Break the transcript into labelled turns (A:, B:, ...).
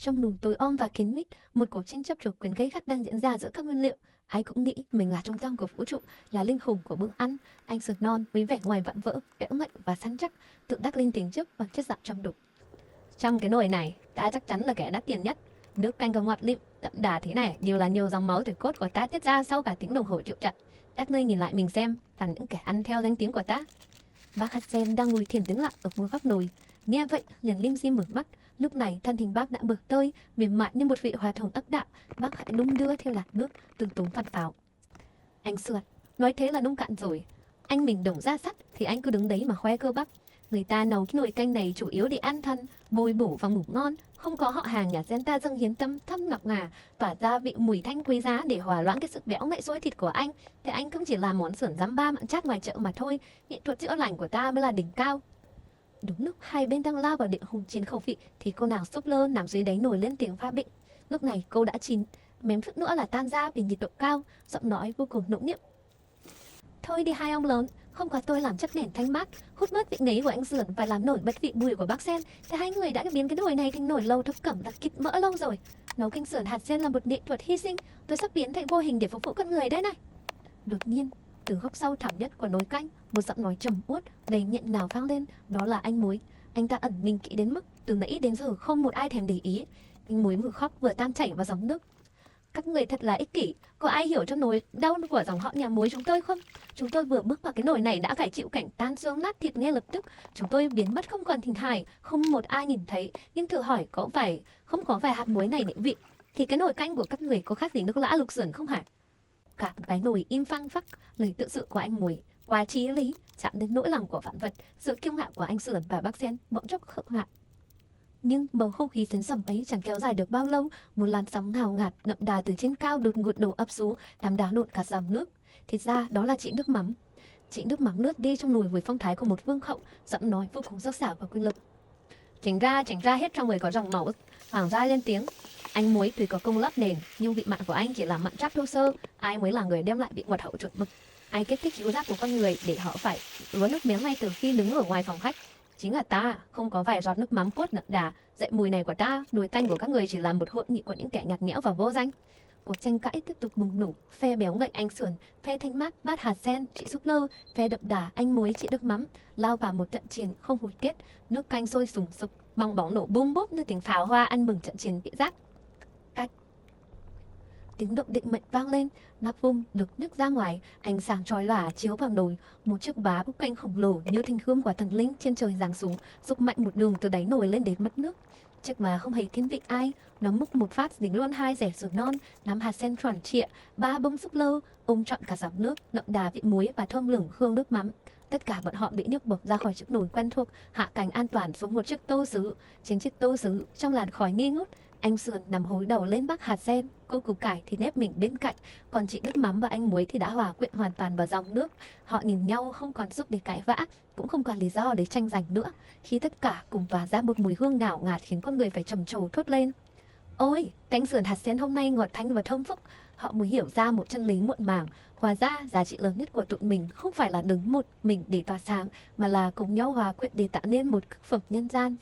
A: Trong núi tối om và kín mít, một cuộc tranh chấp chủ quyền gay gắt đang diễn ra giữa các nguyên liệu. Ai cũng nghĩ mình là trung tâm của vũ trụ, là linh hồn của bữa ăn. Anh sườn non với vẻ ngoài vạm vỡ, kẽo ngậy và săn chắc, tự đắc lên tiếng trước bằng chất giọng trầm đục. Trong cái nồi này, ta chắc chắn là kẻ đắt tiền nhất. Nước canh có ngọt lịm, đậm đà thế này đều là nhiều dòng máu từ cốt của ta tiết ra sau cả tiếng đồng hồ chịu trận. Các ngươi nhìn lại mình xem, là những kẻ ăn theo danh tiếng của ta. Bác Hudson đang ngồi thiền tĩnh lặng ở một góc nồi. Nghe vậy, liền lim dim mở mắt. Lúc này thân hình bác đã bực tơi, mềm mại như một vị hòa thượng ấp đạo. Bác hãy đung đưa theo làn nước, từng túng phàn phào. Anh Sượt, nói thế là nông cạn rồi. Anh mình đồng ra sắt thì anh cứ đứng đấy mà khoe cơ bắp. Người ta nấu cái nồi canh này chủ yếu để ăn thân, bồi bổ và ngủ ngon. Không có họ hàng nhà dân ta dâng hiến tâm thâm ngọc ngà, tỏa ra vị mùi thanh quý giá để hòa loãng cái sự béo ngậy xôi thịt của anh. Thì anh cũng chỉ là món sườn giám ba mặn chát ngoài chợ mà thôi. Nghệ thuật chữa lành của ta mới là đỉnh cao. Đúng lúc hai bên đang lao vào địa hùng chiến khẩu vị thì cô nàng súp lơ nằm dưới đáy nồi lên tiếng pha bịnh. Lúc này cô đã chín, mém chút nữa là tan ra vì nhiệt độ cao, giọng nói vô cùng nũng nịu. Thôi đi hai ông lớn, không có tôi làm chất nền thanh mát, hút mất vị ngấy của anh Dườn và làm nổi bật vị bùi của bác Sen, thì hai người đã biến cái nồi này thành nồi lầu thập cẩm đặc kịt mỡ lâu rồi. Nấu canh sườn hạt sen là một nghệ thuật hy sinh, tôi sắp biến thành vô hình để phục vụ con người đấy này. Đột nhiên, từ góc sau thẳm nhất của nồi canh, một giọng nói trầm uất, đầy nghẹn ngào vang lên, đó là anh Muối. Anh ta ẩn mình kỹ đến mức từ nãy đến giờ không một ai thèm để ý. Anh Muối vừa khóc vừa tan chảy vào dòng nước. Các người thật là ích kỷ, có ai hiểu cho nỗi đau của dòng họ nhà Muối chúng tôi không? Chúng tôi vừa bước vào cái nồi này đã phải chịu cảnh tan xương nát thịt ngay lập tức. Chúng tôi biến mất không còn hình hài, không một ai nhìn thấy. Nhưng thử hỏi có phải không có vài hạt muối này định vị, thì cái nồi canh của các người có khác gì nước lã lục sườn không hả? Cả cái nồi im phăng phắc, lời tự sự của anh Muối quá chí lý, chạm đến nỗi lòng của vạn vật. Sự kiêu ngạo của anh Sườn và bác Sen bỗng chốc khựng lại. Nhưng bầu không khí xến sẩm ấy chẳng kéo dài được bao lâu, một làn sóng ngào ngạt đậm đà từ trên cao đột ngột đổ ập xuống, làm đảo lộn cả dòng nước. Thì ra đó là chị nước mắm. Chị nước mắm lướt đi trong nồi với phong thái của một vương hậu, giọng nói vô cùng sắc sảo và quy lực. Chỉnh ra hết trong người có dòng máu. Hoàng gia lên tiếng. Anh Muối tuy có công lấp nền, nhưng vị mặn của anh chỉ là mặn chắc thô sơ. Ai mới là người đem lại vị ngọt hậu chuẩn mực? Ai kích thích khứu giác của con người để họ phải uống nước miếng ngay từ khi đứng ở ngoài phòng khách? Chính là ta, không có vài giọt nước mắm cốt đậm đà, dậy mùi này của ta, nồi canh của các người chỉ là một hội nghị của những kẻ nhạt nhẽo và vô danh. Cuộc tranh cãi tiếp tục bùng nổ, phe béo ngậy anh Sườn, phe thanh mát bát hạt sen chị Súp Lơ, phe đậm đà anh Muối chị Nước Mắm, lao vào một trận chiến không hồi kết. Nước canh sôi sùng sục, bong bóng nổ bung bốp như tiếng pháo hoa ăn mừng trận chiến bị giác. Cách. Tiếng động định mệnh vang lên, nắp vung được nhấc ra ngoài, ánh sáng chói lòa chiếu vào nồi. Một chiếc bá bốc canh khổng lồ như thanh gươm của thần linh trên trời giáng xuống, rục mạnh một đường từ đáy nồi lên đến mất nước. Chiếc má không hề thiên vị ai, nó múc một phát dính luôn hai dẻ sườn non, nắm hạt sen tròn trịa, ba bông súp lơ, ôm trọn cả dòng nước đậm đà vị muối và thơm lừng hương nước mắm. Tất cả bọn họ bị nhấc bổng ra khỏi chiếc nồi quen thuộc, hạ cánh an toàn xuống một chiếc tô sứ. Trên chiếc tô sứ, trong làn khói nghi ngút, anh Sườn nằm hối đầu lên bát hạt sen, cô củ cải thì nép mình bên cạnh, còn chị Nước Mắm và anh Muối thì đã hòa quyện hoàn toàn vào dòng nước. Họ nhìn nhau không còn sức để cãi vã, cũng không còn lý do để tranh giành nữa, khi tất cả cùng tỏa ra một mùi hương ngào ngạt khiến con người phải trầm trồ thốt lên. Ôi, canh sườn hạt sen hôm nay ngọt thanh và thơm phúc. Họ mới hiểu ra một chân lý muộn màng. Hóa ra, giá trị lớn nhất của tụi mình không phải là đứng một mình để tỏa sáng, mà là cùng nhau hòa quyện để tạo nên một thực phẩm nhân gian.